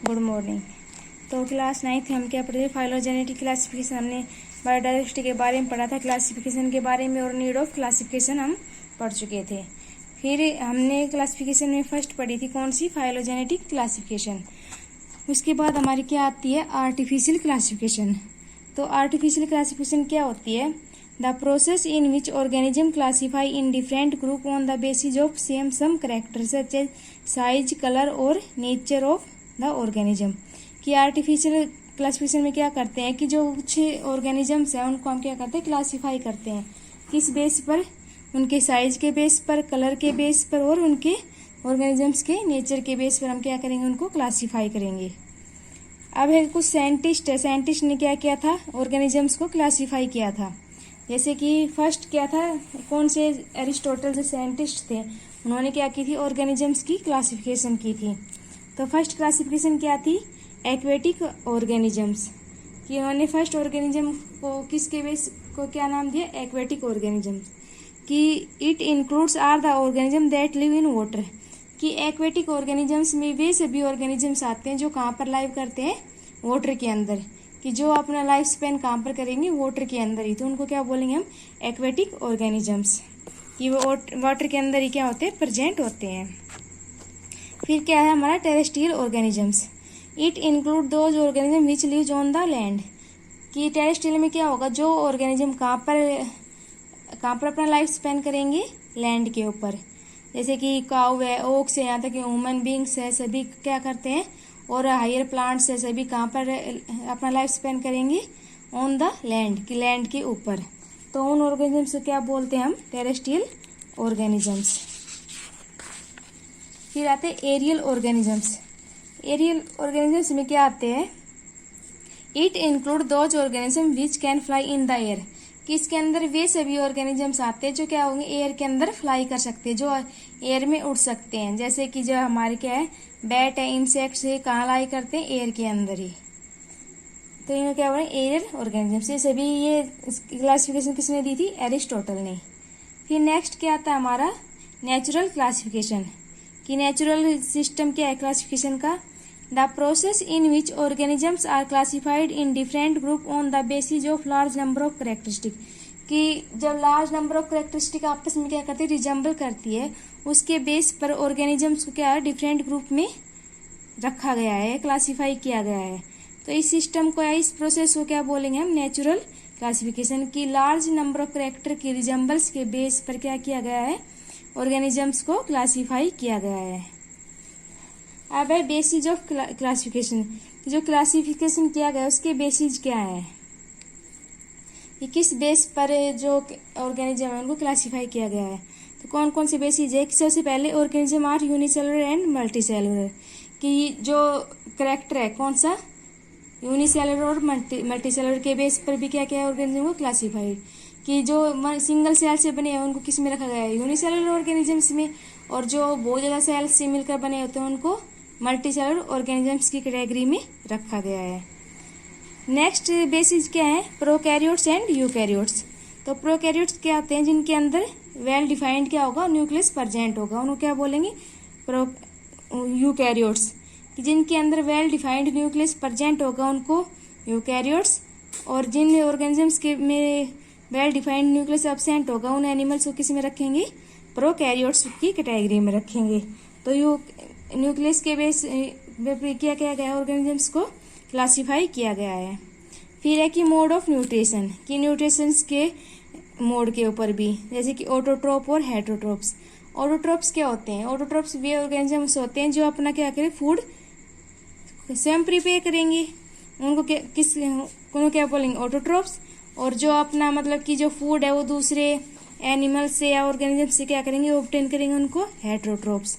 Good morning. तो class 9th हम क्या पढ़े थे? Phylogenetic classification. हमने बायोडाइवर्सिटी के बारे में पढ़ा था, क्लासिफिकेशन के बारे में, और नीड ऑफ क्लासिफिकेशन हम पढ़ चुके थे। फिर हमने क्लासिफिकेशन में फर्स्ट पढ़ी थी कौन सी? Phylogenetic classification. उसके बाद हमारी क्या आती है? Artificial classification. तो आर्टिफिशियल क्लासिफिकेशन क्या होती है? The process in which organism classify in different group on the basis of same some character such as size, colour और नेचर ऑफ द ऑर्गेनिज्म। कि आर्टिफिशियल क्लासिफिकेशन में क्या करते हैं कि जो कुछ ऑर्गेनिजम्स हैं उनको हम क्या करते हैं? क्लासीफाई करते हैं। किस बेस पर? उनके साइज के बेस पर, कलर के बेस पर और उनके ऑर्गेनिजम्स के नेचर के बेस पर हम क्या करेंगे? उनको क्लासीफाई करेंगे। अब है कुछ साइंटिस्ट है, साइंटिस्ट ने क्या किया था? ऑर्गेनिजम्स को क्लासीफाई किया था। जैसे कि फर्स्ट क्या था? कौन से? एरिस्टोटल जो साइंटिस्ट थे उन्होंने क्या की थी? ऑर्गेनिजम्स की क्लासिफिकेशन की थी। तो फर्स्ट क्लासिफिकेशन क्या थी? Aquatic organisms. कि उन्होंने फर्स्ट ऑर्गेनिज्म को किसके बेस को क्या नाम दिया? Aquatic organisms. कि it includes are the organism that live in water. कि एक्वेटिक ऑर्गेनिजम्स में वे सभी ऑर्गेनिजम्स आते हैं जो कहाँ पर लाइव करते हैं? वाटर के अंदर। कि जो अपना लाइफ स्पेन कहाँ पर करेंगे? वाटर के अंदर ही। तो उनको क्या बोलेंगे हम? Aquatic organisms. कि वो वाटर के अंदर ही क्या होते हैं? प्रेजेंट होते हैं। फिर क्या है हमारा? Terrestrial organisms. It include those organism which lives on the land. कि टेरेस्ट्रियल में क्या होगा? जो ऑर्गेनिज्म कहाँ पर अपना लाइफ स्पेन करेंगे? लैंड के ऊपर। जैसे कि काऊ है, ओक्स है, यहाँ तक ह्यूमन बींग्स है, सभी क्या करते हैं? और हायर प्लांट्स है, सभी कहाँ पर अपना लाइफ स्पेन करेंगे? ऑन द लैंड, कि लैंड के ऊपर। तो उन ऑर्गेनिजम्स को क्या बोलते हैं हम? Terrestrial organisms. फिर आते हैं एरियल ऑर्गेनिजम्स। एरियल ऑर्गेनिजम्स में क्या आते हैं? It include those organism which can fly in the air. कि इसके अंदर वे सभी ऑर्गेनिजम्स आते हैं जो क्या होंगे? एयर के अंदर फ्लाई कर सकते हैं, जो एयर में उड़ सकते हैं। जैसे कि जो हमारे क्या है? बैट है, इंसेक्ट्स है, कहाँ लाई करते हैं? एयर के अंदर ही। तो इन्हें क्या बोले? Aerial organisms. ये सभी ये क्लासिफिकेशन किसने दी थी? एरिस्टोटल ने। फिर नेक्स्ट क्या आता है हमारा? Natural classification. कि नेचुरल सिस्टम क्या है क्लासिफिकेशन का? The process in which organisms are classified in different group on the basis of large number of characteristic. कि जब लार्ज नंबर ऑफ करेक्टरिस्टिक आपस में क्या करती है? रिजेंबल करती है, उसके बेस पर ऑर्गेनिजम्स को क्या है? डिफरेंट ग्रुप में रखा गया है, क्लासीफाई किया गया है। तो इस सिस्टम को, इस प्रोसेस को क्या बोलेंगे हम? Natural classification. की लार्ज नंबर ऑफ करेक्टर की रिजेंबल्स के बेस पर क्या किया गया है? ऑर्गेनिजम्स को क्लासीफाई किया गया है। अब है बेसिस ऑफ क्लासिफिकेशन। जो क्लासिफिकेशन किया गया उसके बेसिस क्या है? कि किस बेस पर जो ऑर्गेनिज्म है उनको क्लासिफाई किया गया है? तो कौन कौन से बेसिस है? सबसे पहले organism are unicellular and multicellular. कि जो करेक्टर है कौन सा? यूनिसेलुलर और मल्टीसेलुलर के बेस पर भी क्या क्या है? ऑर्गेनिज्म को क्लासिफाइड। कि जो सिंगल सेल से बने हैं उनको किस में रखा गया है? यूनिसेलुलर ऑर्गेनिजम्स में। और जो बहुत ज़्यादा सेल से मिलकर बने होते हैं उनको मल्टीसेलुलर ऑर्गेनिजम्स की कैटेगरी में रखा गया है। नेक्स्ट बेसिस क्या है? Prokaryotes and eukaryotes. तो प्रोकैरियोट्स क्या आते हैं? जिनके अंदर वेल डिफाइंड क्या होगा? न्यूक्लियस प्रेजेंट होगा, उनको क्या बोलेंगे? यूकैरियोट्स। जिनके अंदर वेल डिफाइंड न्यूक्लियस प्रेजेंट होगा उनको यूकैरियोट्स। और जिन ऑर्गेनिजम्स के में वेल डिफाइंड न्यूक्लियस एब्सेंट होगा उन एनिमल्स को किस में रखेंगे? प्रोकैरियोट्स की कैटेगरी में रखेंगे। तो न्यूक्लियस के बेस क्या किया गया? ऑर्गेनिजम्स को क्लासिफाई किया गया है। फिर है कि मोड ऑफ न्यूट्रिशन। कि न्यूट्रिशंस के मोड के ऊपर भी, जैसे कि ऑटोट्रोप और हेटरोट्रोप्स। ऑटोट्रोप्स क्या होते हैं? ऑटोट्रोप्स वे ऑर्गेनिजम्स होते हैं जो अपना क्या करें? फूड स्वयं प्रिपेयर करेंगे। उनको क्या बोलेंगे? ऑटोट्रोप्स। और जो अपना मतलब कि जो फूड है वो दूसरे एनिमल्स से या ऑर्गेनिजम्स से क्या करेंगे? ऑब्टेन करेंगे, उनको हेटरोट्रोप्स।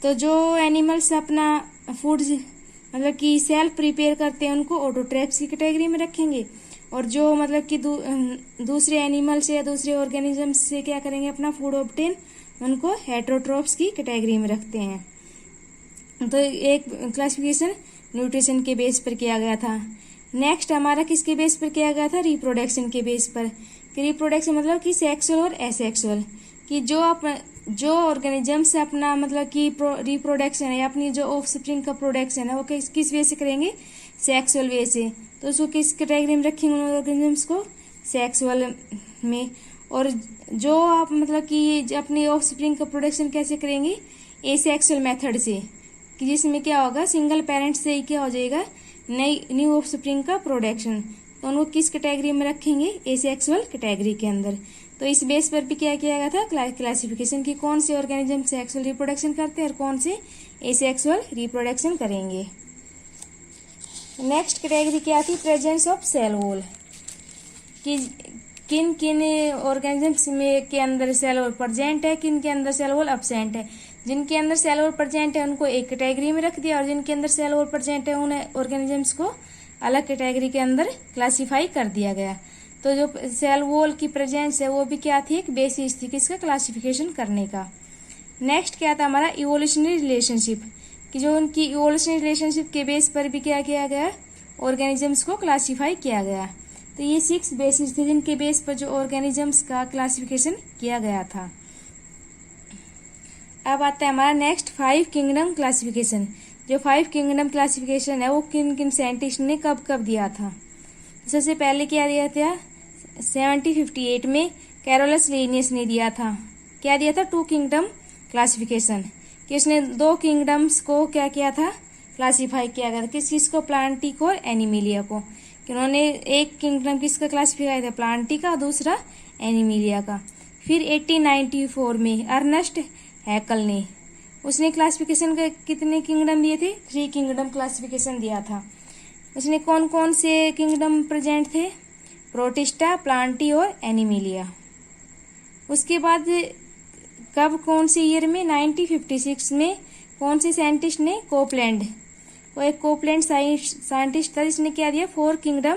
तो जो एनिमल्स अपना फूड मतलब कि सेल्फ प्रिपेयर करते हैं उनको ऑटोट्रोप्स की कैटेगरी में रखेंगे। और जो मतलब कि दूसरे एनिमल्स या दूसरे ऑर्गेनिजम्स से क्या करेंगे? अपना फूड ऑब्टेन, उनको हेटरोट्रोप्स की कैटेगरी में रखते हैं। तो एक क्लासिफिकेशन न्यूट्रिशन के बेस पर किया गया था। नेक्स्ट हमारा किसके बेस पर किया गया था? रिप्रोडक्शन के बेस पर। कि रिप्रोडक्शन मतलब कि सेक्सुअल और एसेक्सुअल। कि जो ऑर्गेनिजम्स अपना मतलब कि रिप्रोडक्शन है, अपनी जो ऑफ स्प्रिंग का प्रोडक्शन है वो किस वे से करेंगे, सेक्सुअल वे से। तो उसको किस कैटेगरी में रखेंगे उन ऑर्गेनिजम्स को, सेक्सुअल में। और जो आप मतलब कि अपनी ऑफ स्प्रिंग का प्रोडक्शन कैसे करेंगे, एसेक्सुअल मेथड से, कि जिसमें क्या होगा, सिंगल पेरेंट से ही क्या हो जाएगा, नई न्यू ऑफ स्प्रिंग का प्रोडक्शन। तो उनको किस कैटेगरी में रखेंगे, एसेक्सुअल कैटेगरी के अंदर। तो इस बेस पर भी क्या किया गया था, क्लासिफिकेशन की कौन से ऑर्गेनिज्म सेक्सुअल रिप्रोडक्शन करते हैं और कौन से एसेक्सुअल रिप्रोडक्शन करेंगे। नेक्स्ट कैटेगरी क्या थी, प्रेजेंस ऑफ सेल वॉल, कि किन किन ऑर्गेनिजम्स में के अंदर सेल वॉल प्रेजेंट है, किन के अंदर सेल वॉल एब्सेंट है। जिनके अंदर सेल वॉल प्रेजेंट है उनको एक कैटेगरी में रख दिया, और जिनके अंदर सेल वॉल प्रेजेंट है उन ऑर्गेनिजम्स को अलग कैटेगरी के अंदर क्लासिफाई कर दिया गया। तो जो सेल वॉल की प्रेजेंस है वो भी क्या थी, एक बेसिस थी किसका, क्लासिफिकेशन करने का। नेक्स्ट क्या था हमारा, इवोल्यूशनरी रिलेशनशिप, कि जो उनकी इवोल्यूशनरी रिलेशनशिप के बेस पर भी क्या किया गया, ऑर्गेनिजम्स को क्लासिफाई किया गया। तो ये 6 बेसिस थे जिनके बेस पर जो ऑर्गेनिजम्स का क्लासिफिकेशन किया गया था। अब आता है हमारा नेक्स्ट 5 किंगडम क्लासिफिकेशन। जो 5 किंगडम क्लासिफिकेशन है वो किन किन साइंटिस्ट ने कब कब दिया था। सबसे पहले क्या दिया था, 1758 में कैरोलस लिनियस ने दिया था। क्या दिया था, 2 किंगडम क्लासिफिकेशन, कि उसने 2 किंगडम्स को क्या किया था, क्लासिफाई किया गया था। किस किस को, प्लांटी को और एनिमिलिया को। कि उन्होंने एक किंगडम किसका क्लासिफाई किया था, प्लांटी का, दूसरा एनिमिलिया का। फिर 1894 में अर्नेस्ट हैकल ने, उसने क्लासिफिकेशन का कितने किंगडम दिए थे, 3 किंगडम क्लासिफिकेशन दिया था। उसने कौन कौन से किंगडम प्रेजेंट थे, प्रोटिस्टा, प्लांटी और एनिमिलिया। उसके बाद कब, कौन से ईयर में, 1956 में कौन से साइंटिस्ट ने, कोपलैंड, वो एक कोपलैंड साइंटिस्ट था जिसने क्या दिया, 4 किंगडम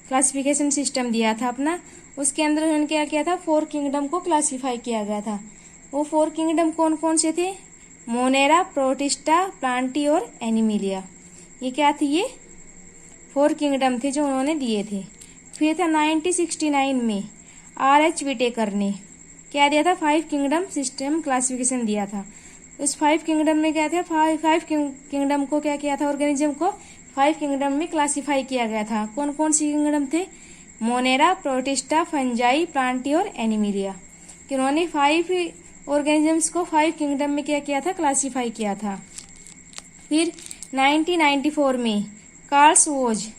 क्लासिफिकेशन सिस्टम दिया था अपना। उसके अंदर उन्होंने क्या किया था, 4 किंगडम को क्लासिफाई किया गया था। वो 4 किंगडम कौन कौन से थे, मोनेरा, प्रोटिस्टा, प्लांटी और एनिमिलिया। ये क्या थी, ये 4 किंगडम थे जो उन्होंने दिए थे। फिर था 1969 में R.H. विटेकर ने क्या दिया था, 5 किंगडम सिस्टम क्लासिफिकेशन दिया था। उस 5 किंगडम में क्या था, 5 किंगडम को क्या किया था, ऑर्गेनिज्म को 5 किंगडम में क्लासिफाई किया गया था। कौन कौन सी किंगडम थे, मोनेरा, प्रोटिस्टा, फंजाई, प्लांटी और एनिमिलिया। कि उन्होंने 5 ऑर्गेनिजम्स को 5 किंगडम में क्या किया था, क्लासिफाई किया था। फिर 1994 में कार्ल्स वोज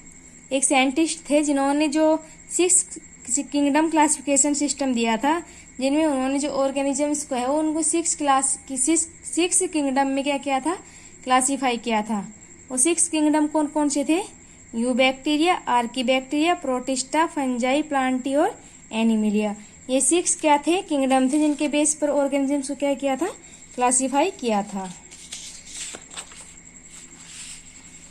एक साइंटिस्ट थे जिन्होंने जो 6 किंगडम क्लासिफिकेशन सिस्टम दिया था, जिनमें उन्होंने जो ऑर्गेनिजम्स को है वो उनको 6 किंगडम में क्या किया था, क्लासिफाई किया था। वो 6 किंगडम कौन कौन से थे, you bacteria, Archie bacteria, protista, fungi, Plantae और एनिमिलिया। ये 6 क्या थे, किंगडम थे जिनके बेस पर ऑर्गेनिजम्स को क्या किया था, क्लासिफाई किया था।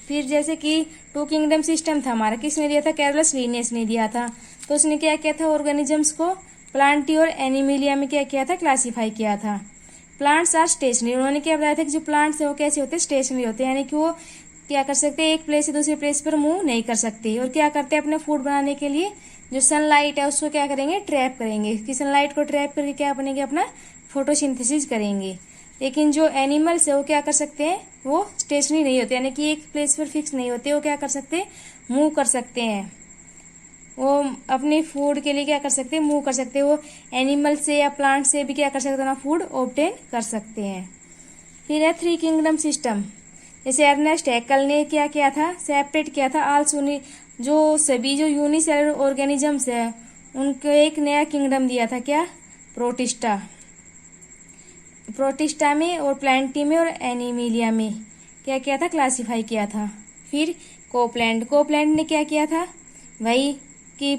फिर जैसे कि 2 किंगडम सिस्टम था हमारा, किसने दिया था, कैरोलस लिनियस ने दिया था। तो उसने क्या किया था, ऑर्गेनिजम्स को प्लांटी और एनिमिलिया में क्या किया था, क्लासिफाई किया था। प्लांट्स आर स्टेशनरी, उन्होंने क्या बताया था कि जो प्लांट्स है वो कैसे होते हैं, स्टेशनरी होते हैं, यानी कि वो क्या कर सकते हैं, एक प्लेस से दूसरे प्लेस पर मूव नहीं कर सकते। और क्या करते हैं, अपने फूड बनाने के लिए जो सनलाइट है उसको क्या करेंगे, ट्रैप करेंगे। कि सनलाइट को ट्रैप करके क्या बनेंगे, अपना फोटोसिंथेसिस करेंगे। लेकिन जो एनिमल्स है वो क्या कर सकते हैं, वो स्टेशनरी नहीं होते, यानी कि एक प्लेस पर फिक्स नहीं होते, वो क्या कर सकते हैं, मूव कर सकते हैं। वो अपने फूड के लिए क्या कर सकते हैं, मूव कर सकते हैं। वो एनिमल से या प्लांट से भी क्या कर सकते हैं, ना फूड ऑब्टेन कर सकते हैं। फिर है 3 किंगडम सिस्टम, जैसे अर्नेस्ट हैकल ने क्या किया था, सेपरेट किया था आल्सो, जो सभी जो यूनिसेलुलर ऑर्गेनिजम्स है उनको एक नया किंगडम दिया था, क्या, प्रोटिस्टा। प्रोटिस्टा में और प्लांटी में और एनिमिलिया में क्या किया था, क्लासिफाई किया था। फिर कोपलैंड ने क्या किया था, वही कि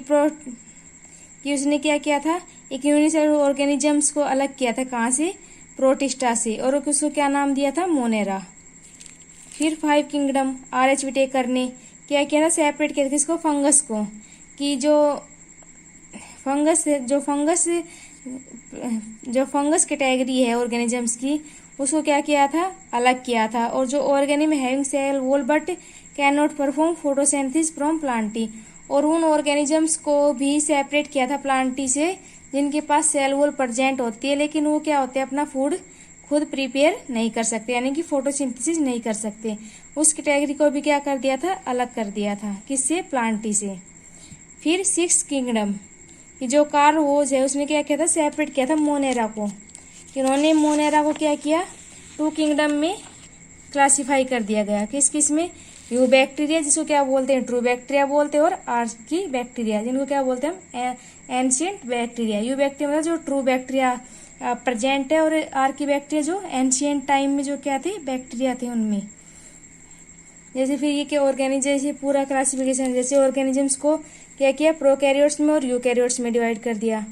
उसने क्या किया था, एक यूनिसेलुलर ऑर्गेनिजम्स को अलग किया था, कहाँ से, प्रोटिस्टा से, और उसको क्या नाम दिया था, मोनेरा। फिर 5 किंगडम R.H. विटेकर ने क्या किया था, सेपरेट किया था किसको, फंगस को। कि जो फंगस कैटेगरी है ऑर्गेनिजम्स की, उसको क्या किया था, अलग किया था। और जो organism having cell wall but can not perform photosynthesis from plantae, और उन ऑर्गेनिजम्स को भी सेपरेट किया था प्लांटी से जिनके पास सेल वॉल प्रेजेंट होती है लेकिन वो क्या होते हैं, अपना फूड खुद प्रिपेयर नहीं कर सकते, यानी कि फोटोसिंथेसिस नहीं कर सकते। उस कैटेगरी को भी क्या कर दिया था, अलग कर दिया था। किससे, प्लांटी से। फिर 6 किंगडम, कि जो कार्वोज है उसने क्या किया था, सेपरेट किया था मोनेरा को। इन्होंने मोनेरा को क्या किया, 2 किंगडम में क्लासिफाई कर दिया गया। किस किस में, यू बैक्टीरिया जिसको क्या बोलते हैं, ट्रू बैक्टीरिया बोलते हैं, और आर्की बैक्टीरिया जिनको क्या बोलते हैं, एंशियंट बैक्टीरिया। यू बैक्टीरिया मतलब जो ट्रू बैक्टीरिया प्रेजेंट है, और आर्की बैक्टीरिया जो एंशियंट टाइम में जो क्या थे, बैक्टीरिया थे उनमें। जैसे फिर ये क्या ऑर्गेनिज्म, जैसे पूरा क्लासिफिकेशन, जैसे ऑर्गेनिजम्स को क्या किया, प्रोकैरियोट्स में और यूकैरियोट्स में डिवाइड कर दिया।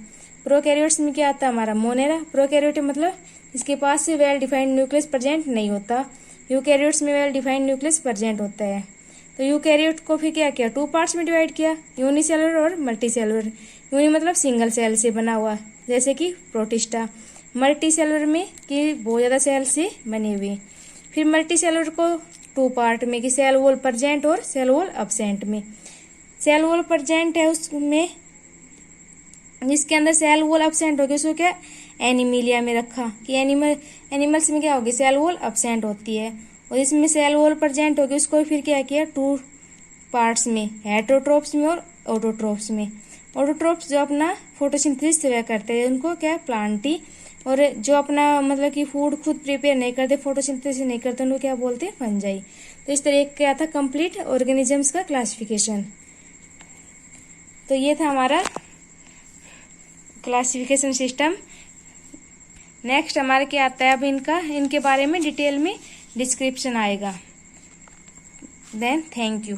प्रोकैरियोट्स में क्या आता है हमारा, मोनेरा। प्रोकैरियोट मतलब इसके पास से वेल डिफाइंड न्यूक्लियस प्रेजेंट नहीं होता। यूकैरियोट्स में वेल डिफाइंड न्यूक्लियस प्रेजेंट होता है। तो यूकैरियोट को फिर क्या किया, 2 पार्ट्स में डिवाइड किया, यूनिसेलुलर और मल्टीसेलुलर। यूनि मतलब सिंगल सेल से बना हुआ, जैसे कि प्रोटिस्टा। मल्टीसेलुलर में कि बहुत ज़्यादा सेल से बने हुए। फिर मल्टीसेलुलर को 2 पार्ट में, कि सेल वॉल प्रेजेंट और सेल वॉल अब्सेंट में। सेल वॉल प्रेजेंट है उसमें, जिसके अंदर सेल वॉल अब्सेंट होगी उसको क्या, एनिमिलिया में रखा, कि एनिमल्स में क्या होगी, सेल वॉल अब्सेंट होती है। और इसमें सेल वॉल प्रेजेंट होगी उसको फिर क्या किया, 2 पार्ट्स में, हेटरोट्रोप्स में और ऑटोट्रोप्स में। ऑटोट्रोप्स जो अपना फोटोसिंथेसिस करते हैं उनको क्या, प्लांटी। और जो अपना मतलब कि फूड खुद प्रिपेयर नहीं करते, फोटोसिंथेसिस नहीं करते, उनको क्या बोलते हैं, फंजाई। तो इस तरह क्या था कंप्लीट ऑर्गेनिजम्स का क्लासिफिकेशन। तो ये था हमारा क्लासिफिकेशन सिस्टम। नेक्स्ट हमारे क्या आता है, अब इनके बारे में डिटेल में डिस्क्रिप्शन आएगा। Then thank you.